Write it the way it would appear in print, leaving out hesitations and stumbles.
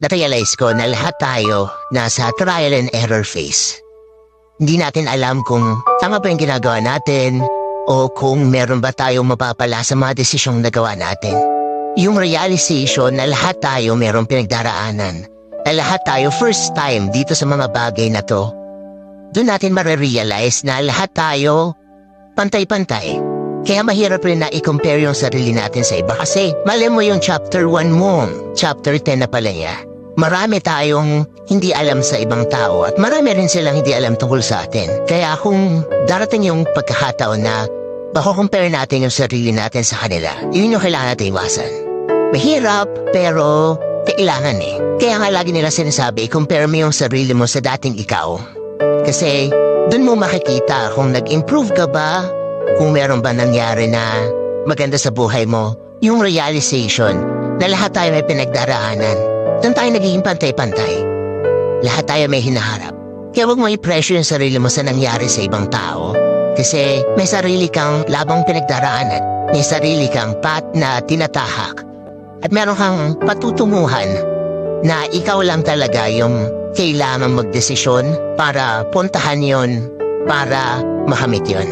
na-realize ko na lahat tayo nasa trial and error phase. Hindi natin alam kung tama ba yung ginagawa natin o kung meron ba tayong mapapala sa mga desisyong nagawa natin. Yung realization na lahat tayo merong pinagdaraanan, na lahat tayo first time dito sa mga bagay na to, doon natin marirealize na lahat tayo pantay-pantay. Kaya mahirap rin na i-compare yung sarili natin sa iba kasi mali mo yung chapter 1 mo, chapter 10 na pala niya. Marami tayong hindi alam sa ibang tao at marami rin silang hindi alam tungkol sa atin. Kaya kung darating yung pagkakataon na mako-compare natin yung sarili natin sa kanila, yun yung kailangan natin iwasan. Mahirap pero kailangan eh. Kaya nga lagi nila sinasabi, compare mo yung sarili mo sa dating ikaw. Kasi dun mo makikita kung nag-improve ka ba, kung meron ba nangyari na maganda sa buhay mo, yung realization na lahat tayo may pinagdaraanan. Doon tayo nagiging pantay-pantay. Lahat tayo may hinaharap. Kaya huwag mo i-pressure yung sarili mo sa nangyari sa ibang tao. Kasi may sarili kang labang pinagdaraanan. May sarili kang path na tinatahak. At meron kang patutunguhan na ikaw lang talaga yung kailangan magdesisyon para puntahan yon, para makamit yon.